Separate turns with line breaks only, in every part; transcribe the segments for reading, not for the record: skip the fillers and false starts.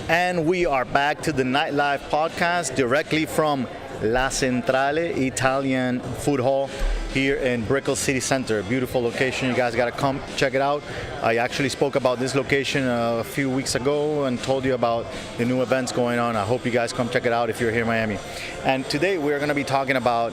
And we are back to the Nightlife Podcast directly from La Centrale Italian Food Hall here in Brickell City Center. Beautiful location. You guys got to come check it out. I actually spoke about this location a few weeks ago and told you about the new events going on. I hope you guys come check it out if you're here in Miami. And today we're going to be talking about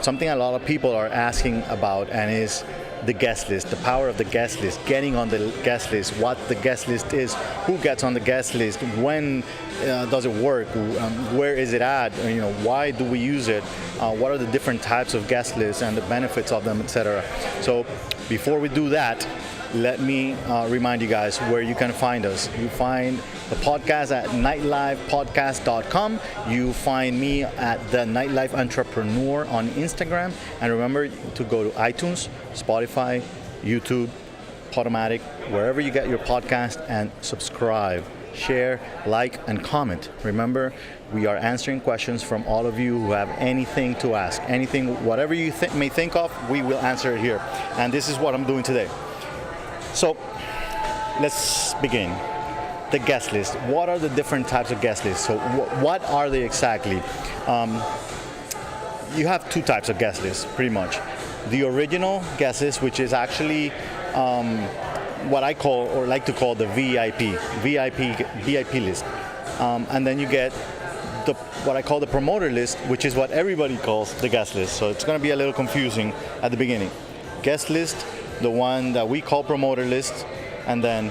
something a lot of people are asking about, and is the guest list, the power of the guest list, getting on the guest list, what the guest list is, who gets on the guest list, when does it work, where is it at, why do we use it, what are the different types of guest lists and the benefits of them, etc. So before we do that, let me remind you guys where you can find us. You find the podcast at nightlifepodcast.com. You find me at the Nightlife Entrepreneur on Instagram. And remember to go to iTunes, Spotify, YouTube, Podomatic, wherever you get your podcast, and subscribe, share, like, and comment. Remember, we are answering questions from all of you who have anything to ask. Anything, whatever you may think of, we will answer it here. And this is what I'm doing today. So let's begin. The guest list. What are the different types of guest lists? So what are they exactly? You have two types of guest lists, pretty much. The original guest list, which is actually what I call, or like to call, the VIP list. And then you get what I call the promoter list, which is what everybody calls the guest list. So it's going to be a little confusing at the beginning. Guest list, the one that we call promoter list, and then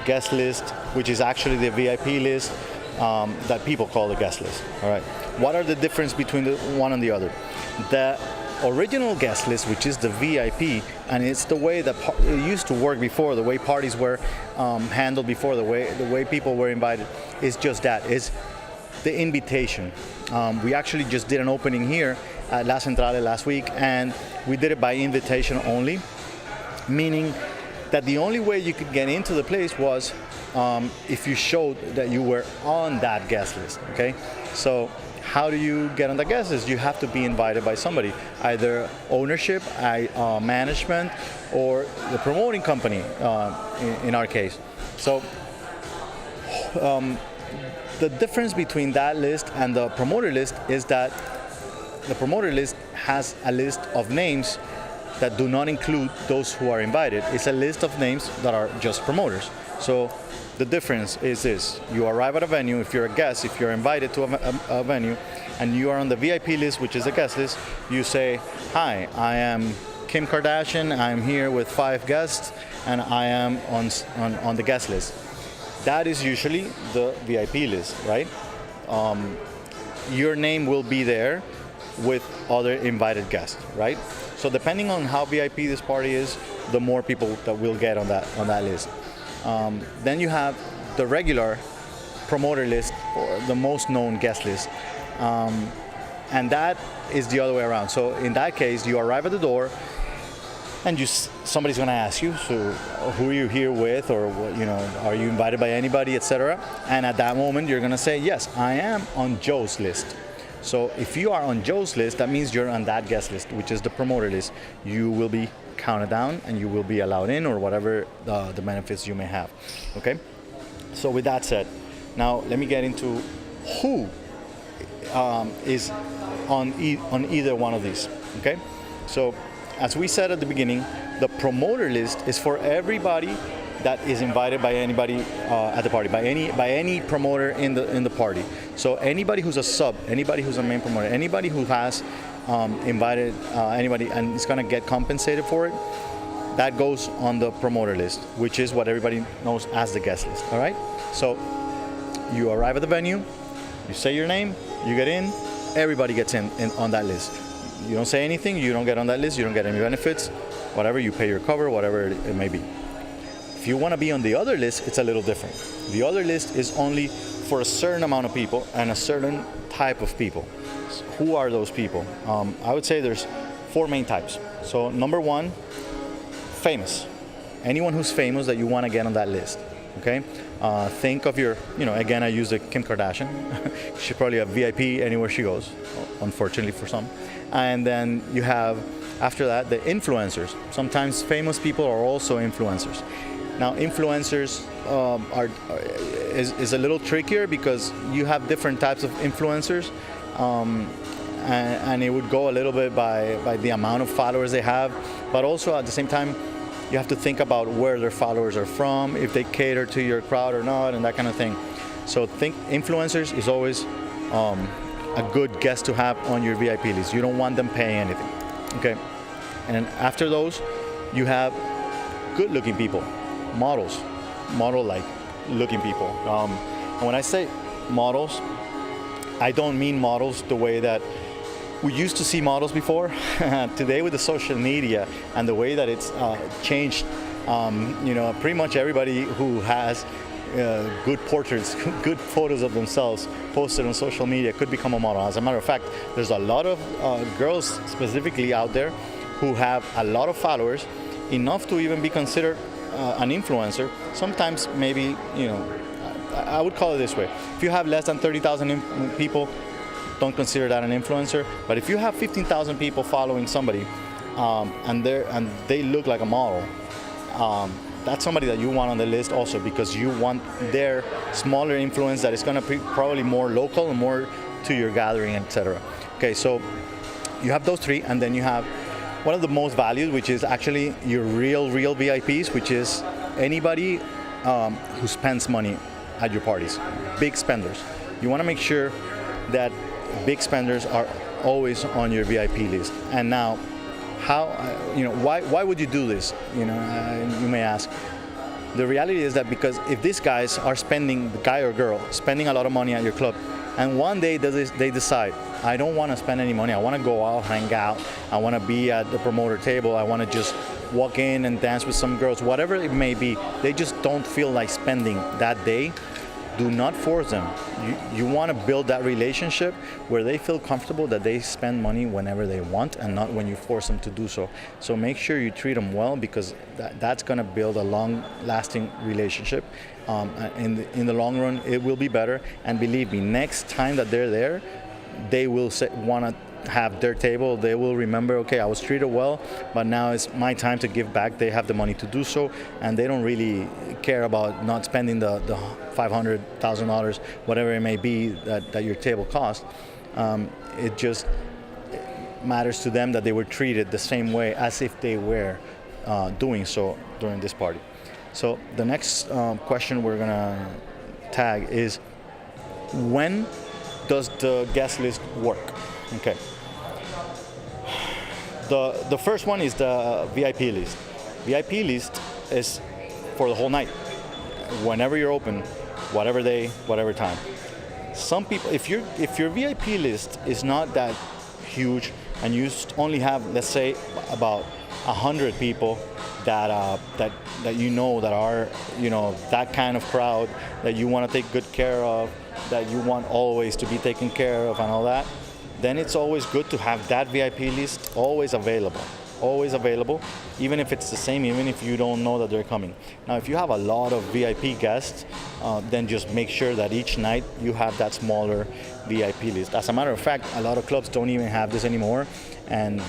guest list, which is actually the VIP list that people call the guest list. All right. What are the difference between the one and the other? The original guest list, which is the VIP, and it's the way that it used to work before, the way parties were handled before, the way people were invited, is just that. Is the invitation. We actually just did an opening here at La Centrale last week, and we did it by invitation only. Meaning that the only way you could get into the place was if you showed that you were on that guest list, okay? So how do you get on the guest list? You have to be invited by somebody, either ownership, management, or the promoting company in our case. So the difference between that list and the promoter list is that the promoter list has a list of names that do not include those who are invited. It's a list of names that are just promoters. So the difference is this: you arrive at a venue, if you're a guest, if you're invited to a venue, and you are on the VIP list, which is the guest list, you say, "Hi, I am Kim Kardashian, I'm here with 5 guests, and I am on the guest list." That is usually the VIP list, right? Your name will be there with other invited guests, right? So depending on how VIP this party is, the more people that will get on that list. Then you have the regular promoter list, or the most known guest list, and that is the other way around. So in that case, you arrive at the door, and somebody's going to ask you, so who are you here with, or are you invited by anybody, etc. And at that moment, you're going to say, yes, I am on Joe's list. So if you are on Joe's list, that means you're on that guest list, which is the promoter list. You will be counted down and you will be allowed in, or whatever the benefits you may have. Okay? So with that said, now let me get into who is on either one of these. Okay? So as we said at the beginning, the promoter list is for everybody that is invited by anybody at the party, by any promoter in the party. So anybody who's a sub, anybody who's a main promoter, anybody who has invited anybody and is going to get compensated for it, that goes on the promoter list, which is what everybody knows as the guest list. All right. So you arrive at the venue, you say your name, you get in, everybody gets in on that list. You don't say anything, you don't get on that list, you don't get any benefits, whatever, you pay your cover, whatever it may be. If you want to be on the other list, it's a little different. The other list is only for a certain amount of people and a certain type of people. So who are those people? I would say there's 4 main types. So number 1, famous. Anyone who's famous that you want to get on that list. Okay? Think of your, again, I use the Kim Kardashian. She's probably a VIP anywhere she goes, unfortunately for some. And then you have, after that, the influencers. Sometimes famous people are also influencers. Now, influencers is a little trickier because you have different types of influencers, and it would go a little bit by the amount of followers they have, but also at the same time, you have to think about where their followers are from, if they cater to your crowd or not, and that kind of thing. So think influencers is always a good guest to have on your VIP list. You don't want them paying anything, okay? And then after those, you have good-looking people, model-like looking people. And when I say models, I don't mean models the way that we used to see models before. Today with the social media and the way that it's changed, pretty much everybody who has good portraits, good photos of themselves posted on social media could become a model. As a matter of fact, there's a lot of girls specifically out there who have a lot of followers, enough to even be considered an influencer. Sometimes maybe, I would call it this way. If you have less than 30,000 people, don't consider that an influencer. But if you have 15,000 people following somebody, and they look like a model, that's somebody that you want on the list also, because you want their smaller influence that is going to be probably more local and more to your gathering, etc. Okay, so you have those three, and then you have one of the most valued, which is actually your real VIPs, which is anybody who spends money at your parties, big spenders. You want to make sure that big spenders are always on your VIP list. And now, why would you do this? You may ask. The reality is that because if these guys are spending, the guy or girl, spending a lot of money at your club, and one day they decide, I don't want to spend any money, I want to go out, hang out, I want to be at the promoter table, I want to just walk in and dance with some girls, whatever it may be, they just don't feel like spending that day, do not force them. You want to build that relationship where they feel comfortable that they spend money whenever they want and not when you force them to do so. So make sure you treat them well, because that's going to build a long-lasting relationship. In the long run, it will be better. And believe me, next time that they're there, they will want to have their table. They will remember, okay, I was treated well, but now it's my time to give back. They have the money to do so, and they don't really care about not spending the $500,000, whatever it may be that your table cost. It just matters to them that they were treated the same way as if they were doing so during this party. So the next question we're gonna tag is, when does the guest list work? Okay. The first one is the VIP list. VIP list is for the whole night, whenever you're open, whatever day, whatever time. Some people, if your VIP list is not that huge and you only have, let's say, about 100 people that that are that kind of crowd that you want to take good care of, that you want always to be taken care of and all that, then it's always good to have that VIP list always available, even if it's the same, even if you don't know that they're coming. Now, if you have a lot of VIP guests, then just make sure that each night you have that smaller VIP list. As a matter of fact, a lot of clubs don't even have this anymore, and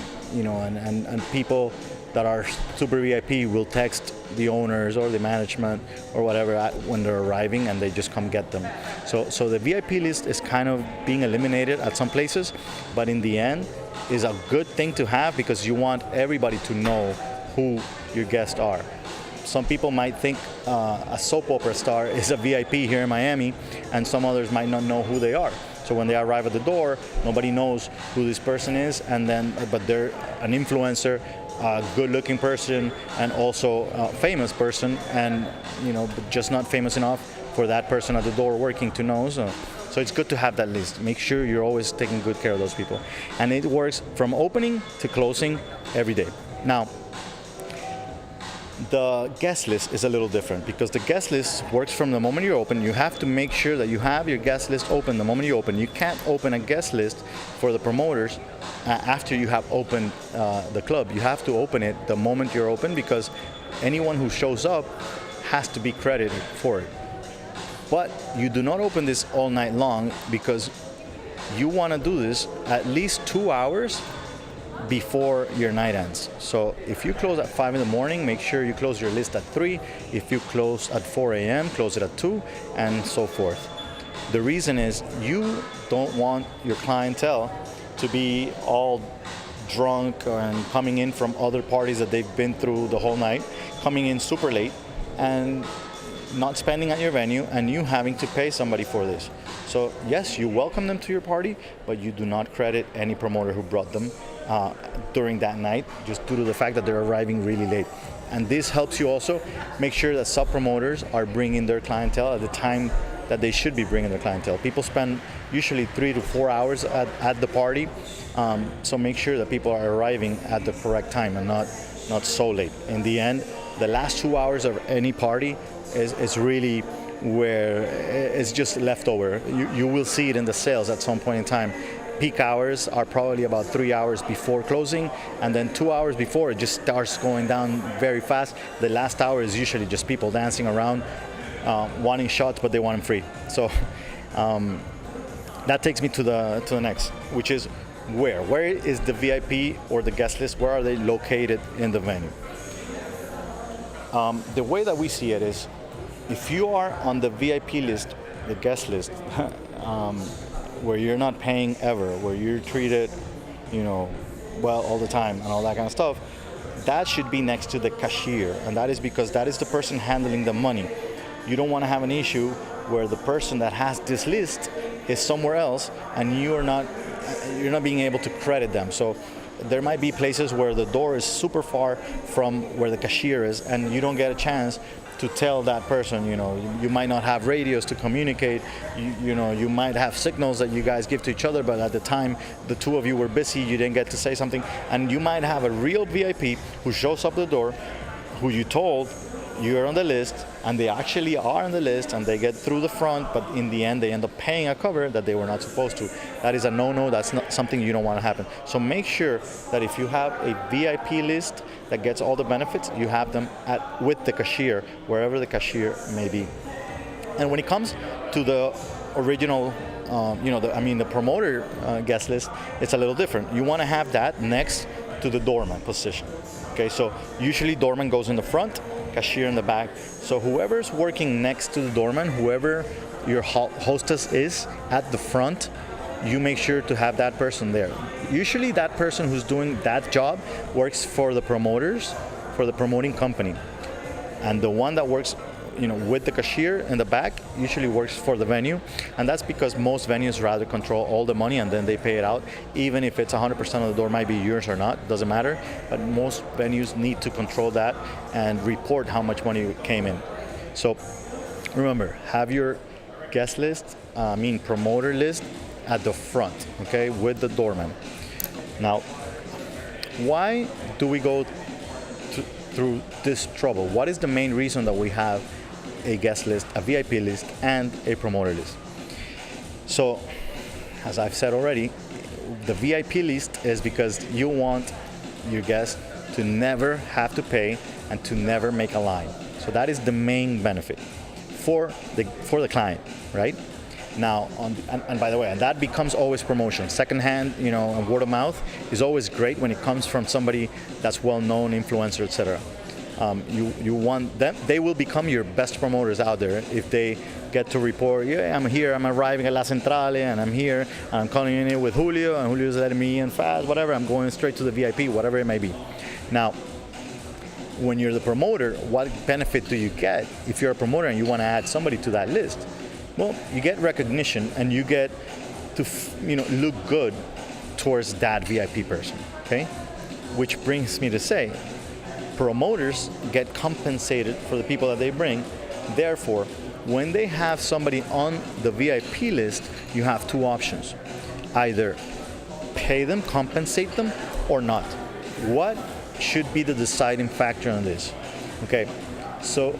people that are super VIP will text the owners or the management or whatever when they're arriving, and they just come get them. So the VIP list is kind of being eliminated at some places, but in the end is a good thing to have, because you want everybody to know who your guests are. Some people might think a soap opera star is a VIP here in Miami, and some others might not know who they are. So when they arrive at the door, nobody knows who this person is, but they're an influencer, a good-looking person, and also a famous person, and just not famous enough for that person at the door working to know. So it's good to have that list. Make sure you're always taking good care of those people, and it works from opening to closing every day. Now, the guest list is a little different, because the guest list works from the moment you open. You have to make sure that you have your guest list open the moment you open. You can't open a guest list for the promoters after you have opened the club. You have to open it the moment you're open, because anyone who shows up has to be credited for it. But you do not open this all night long, because you want to do this at least 2 hours before your night ends. So if you close at 5 in the morning, make sure you close your list at 3. If you close at 4 a.m., close it at 2, and so forth. The reason is you don't want your clientele to be all drunk and coming in from other parties that they've been through the whole night, coming in super late and not spending at your venue, and you having to pay somebody for this. So yes, you welcome them to your party, but you do not credit any promoter who brought them during that night, just due to the fact that they're arriving really late. And this helps you also make sure that sub-promoters are bringing their clientele at the time that they should be bringing their clientele. People spend usually 3 to 4 hours at the party, so make sure that people are arriving at the correct time and not so late. In the end, the last 2 hours of any party is really where it's just leftover. You will see it in the sales at some point in time. Peak hours are probably about 3 hours before closing, and then 2 hours before it just starts going down very fast. The last hour is usually just people dancing around, wanting shots, but they want them free. So that takes me to the next, which is where is the VIP or the guest list? Where are they located in the venue? The way that we see it is, if you are on the VIP list, the guest list, where you're not paying ever, where you're treated, well all the time and all that kind of stuff, that should be next to the cashier, and that is because that is the person handling the money. You don't want to have an issue where the person that has this list is somewhere else and you're not being able to credit them. So there might be places where the door is super far from where the cashier is, and you don't get a chance to tell that person, you might not have radios to communicate, you might have signals that you guys give to each other, but at the time the two of you were busy, you didn't get to say something, and you might have a real VIP who shows up the door, who you told you're on the list, and they actually are on the list, and they get through the front, but in the end they end up paying a cover that they were not supposed to. That is a no-no. That's not something you don't want to happen. So make sure that if you have a VIP list that gets all the benefits, you have them with the cashier, wherever the cashier may be. And when it comes to the original, the promoter guest list, it's a little different. You want to have that next to the doorman position. Okay, so usually doorman goes in the front, cashier in the back. So whoever's working next to the doorman, whoever your hostess is at the front, you make sure to have that person there. Usually that person who's doing that job works for the promoters, for the promoting company. And the one that works with the cashier in the back usually works for the venue, and that's because most venues rather control all the money and then they pay it out, even if it's 100% of the door might be yours or not, doesn't matter, but most venues need to control that and report how much money came in. So remember, have your guest list, promoter list at the front, okay, with the doorman. Now, why do we go through this trouble? What is the main reason that we have a guest list, a VIP list, and a promoter list? So, as I've said already, the VIP list is because you want your guests to never have to pay and to never make a line. So that is the main benefit for the client, right? Now, and by the way, and that becomes always promotion. Secondhand, word of mouth is always great when it comes from somebody that's well-known, influencer, etc. You want them; they will become your best promoters out there if they get to report, I'm here, I'm arriving at La Centrale, and I'm here, and I'm calling in with Julio, and Julio's letting me in fast, whatever. I'm going straight to the VIP, whatever it may be. Now, when you're the promoter, what benefit do you get if you're a promoter and you want to add somebody to that list? Well, you get recognition and you get to look good towards that VIP person, okay? Which brings me to say, promoters get compensated for the people that they bring. Therefore, when they have somebody on the VIP list, you have two options. Either pay them, compensate them, or not. What should be the deciding factor on this? Okay, so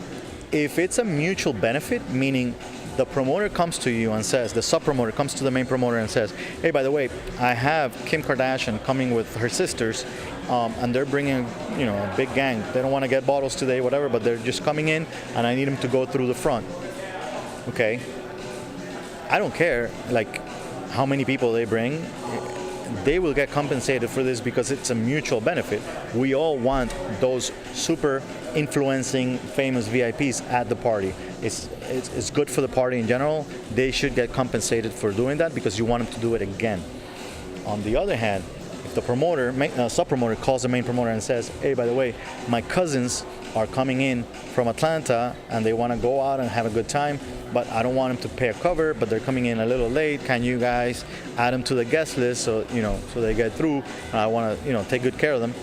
if it's a mutual benefit, meaning the promoter comes to you and says, the sub-promoter comes to the main promoter and says, hey, by the way, I have Kim Kardashian coming with her sisters, and they're bringing, a big gang. They don't want to get bottles today, whatever, but they're just coming in, and I need them to go through the front. Okay, I don't care, how many people they bring. they will get compensated for this because it's a mutual benefit. We all want those super influencing famous VIPs at the party. It's good for the party in general. They should get compensated for doing that because you want them to do it again. On the other hand, if the promoter, sub-promoter calls the main promoter and says, hey, by the way, my cousins are coming in from Atlanta and they want to go out and have a good time, but I don't want them to pay a cover, but they're coming in a little late. Can you guys add them to the guest list so they get through? And I want to take good care of them.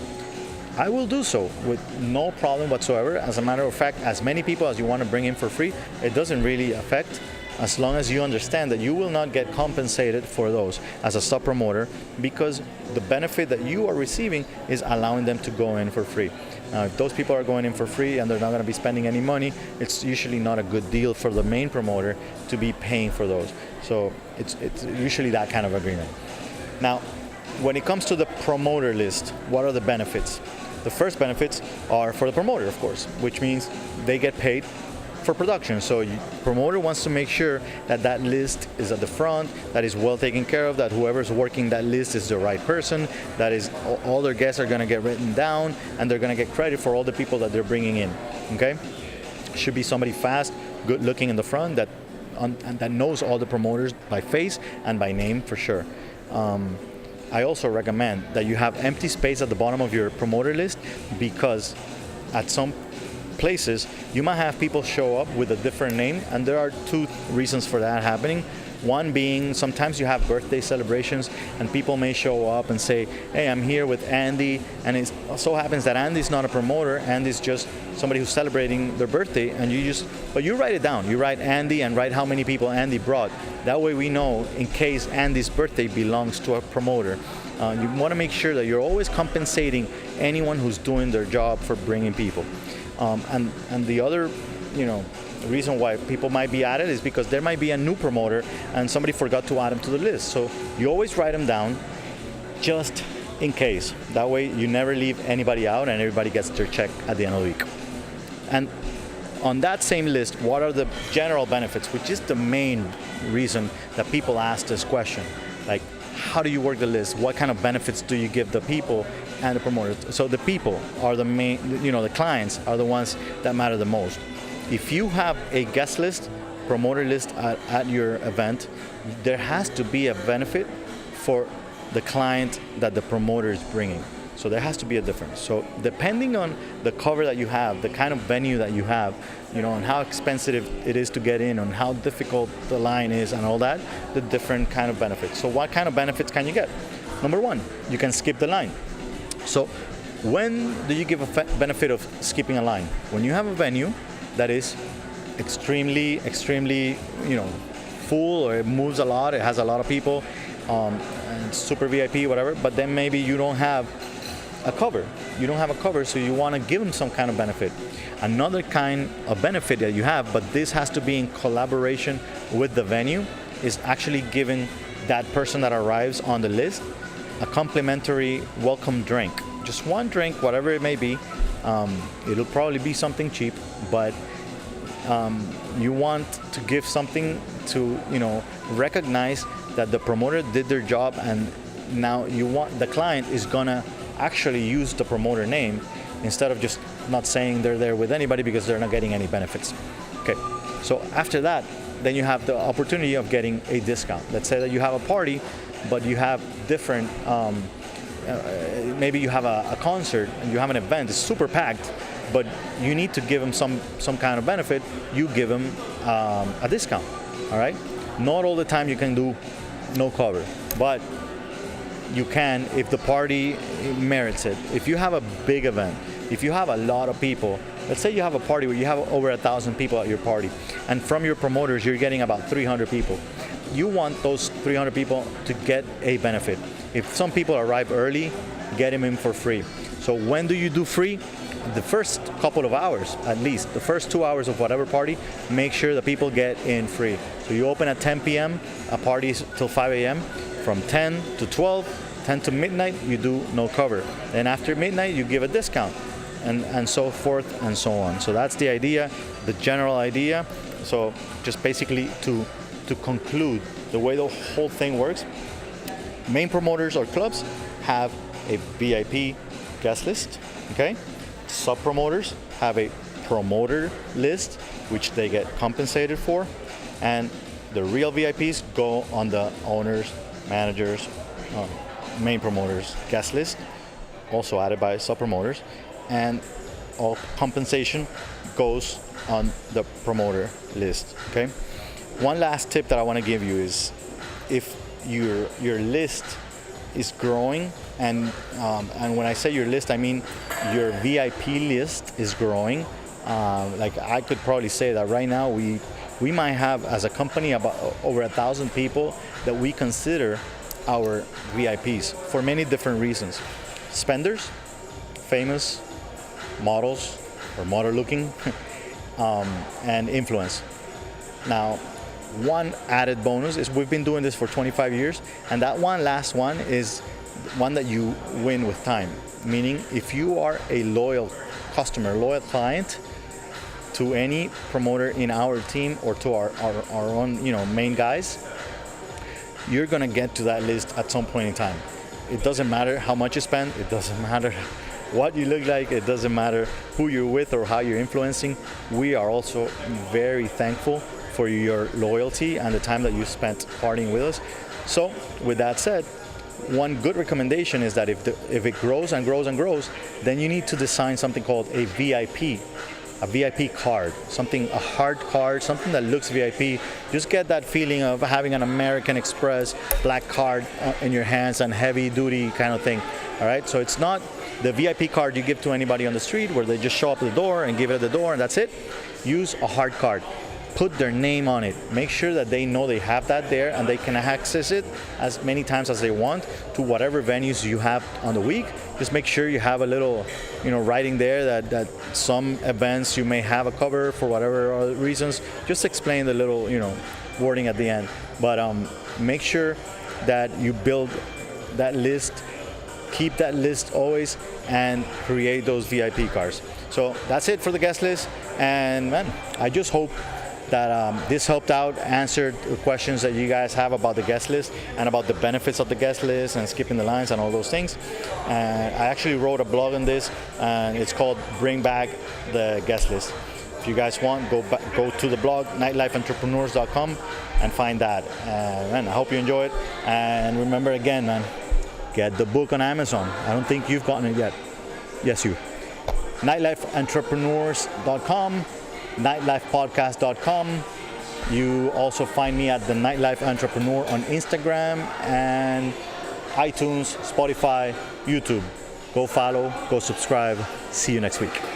I will do so with no problem whatsoever. As a matter of fact, as many people as you want to bring in for free, it doesn't really affect, as long as you understand that you will not get compensated for those as a sub-promoter, because the benefit that you are receiving is allowing them to go in for free. Now, if those people are going in for free and they're not going to be spending any money, it's usually not a good deal for the main promoter to be paying for those. So it's usually that kind of agreement. Now, when it comes to the promoter list, what are the benefits? The first benefits are for the promoter, of course, which means they get paid for production. So the promoter wants to make sure that that list is at the front, that is well taken care of, that whoever's working that list is the right person, that is all their guests are going to get written down, and they're going to get credit for all the people that they're bringing in. Okay, should be somebody fast, good looking in the front that knows all the promoters by face and by name for sure. I also recommend that you have empty space at the bottom of your promoter list, because at some places you might have people show up with a different name, and there are two reasons for that happening. One being, sometimes you have birthday celebrations and people may show up and say, hey, I'm here with Andy, and it so happens that Andy's not a promoter, Andy's just somebody who's celebrating their birthday, and but you write it down. You write Andy and write how many people Andy brought. That way we know in case Andy's birthday belongs to a promoter. You want to make sure that you're always compensating anyone who's doing their job for bringing people. And the other, reason why people might be added is because there might be a new promoter and somebody forgot to add them to the list. So you always write them down just in case. That way you never leave anybody out and everybody gets their check at the end of the week. And on that same list, what are the general benefits, which is the main reason that people ask this question. Like, how do you work the list? What kind of benefits do you give the people and the promoters? So the people are the main, the clients are the ones that matter the most. If you have a guest list, promoter list at your event, there has to be a benefit for the client that the promoter is bringing. So there has to be a difference. So depending on the cover that you have, the kind of venue that you have, and how expensive it is to get in, on how difficult the line is and all that, the different kind of benefits. So what kind of benefits can you get? Number one, you can skip the line. So when do you give a benefit of skipping a line? When you have a venue that is extremely, full, or it moves a lot, it has a lot of people, and super VIP, whatever, but then maybe you don't have a cover. You don't have a cover, so you want to give them some kind of benefit. Another kind of benefit that you have, but this has to be in collaboration with the venue, is actually giving that person that arrives on the list a complimentary welcome drink. Just one drink, whatever it may be. It'll probably be something cheap, but you want to give something to, recognize that the promoter did their job, and now the client is gonna actually use the promoter name instead of just not saying they're there with anybody because they're not getting any benefits. Okay, so after that, then you have the opportunity of getting a discount. Let's say that you have a party, but you have different, maybe you have a concert and you have an event, it's super packed, but you need to give them some kind of benefit. You give them a discount, all right? Not all the time you can do no cover, but you can if the party merits it. If you have a big event, if you have a lot of people, let's say you have a party where you have over 1,000 people at your party, and from your promoters you're getting about 300 people. You want those 300 people to get a benefit. If some people arrive early, get them in for free. So when do you do free? The first couple of hours, at least, the first 2 hours of whatever party, make sure that people get in free. So you open at 10 p.m., a party is till 5 a.m., from 10 to 12, 10 to midnight, you do no cover. Then after midnight, you give a discount, and so forth and so on. So that's the idea, the general idea. So just basically to conclude, the way the whole thing works, Main promoters or clubs have a VIP guest list, okay? Sub-promoters have a promoter list, which they get compensated for, and the real VIPs go on the owners, managers, main promoters guest list, also added by sub-promoters, and all compensation goes on the promoter list, okay? One last tip that I want to give you is if your list is growing, and when I say your list, I mean your VIP list is growing. Like I could probably say that right now we might have as a company about over 1,000 people that we consider our VIPs for many different reasons. Spenders, famous, models or model looking, and influence. Now, one added bonus is we've been doing this for 25 years, and that last one is one that you win with time. Meaning, if you are a loyal customer, loyal client to any promoter in our team or to our own, main guys, you're gonna get to that list at some point in time. It doesn't matter how much you spend. It doesn't matter what you look like. It doesn't matter who you're with or how you're influencing. We are also very thankful for your loyalty and the time that you spent partying with us. So with that said, one good recommendation is that if it grows and grows and grows, then you need to design something called a VIP card, a hard card, something that looks VIP. Just get that feeling of having an American Express black card in your hands and heavy duty kind of thing. All right, so it's not the VIP card you give to anybody on the street where they just show up at the door and give it at the door and that's it. Use a hard card. Put their name on it. Make sure that they know they have that there and they can access it as many times as they want to whatever venues you have on the week. Just make sure you have a little, writing there that some events you may have a cover for whatever other reasons. Just explain the little, wording at the end. But make sure that you build that list, keep that list always, and create those VIP cards. So that's it for the guest list. And man, I just hope that this helped out, answered the questions that you guys have about the guest list and about the benefits of the guest list and skipping the lines and all those things. And I actually wrote a blog on this, and it's called Bring Back the Guest List. If you guys want, go to the blog, nightlifeentrepreneurs.com, and find that. Man, I hope you enjoy it. And remember again, man, get the book on Amazon. I don't think you've gotten it yet. Yes, you. nightlifeentrepreneurs.com. nightlifepodcast.com. You also find me at the Nightlife Entrepreneur on Instagram and iTunes, Spotify, YouTube. Go follow, go subscribe. See you next week.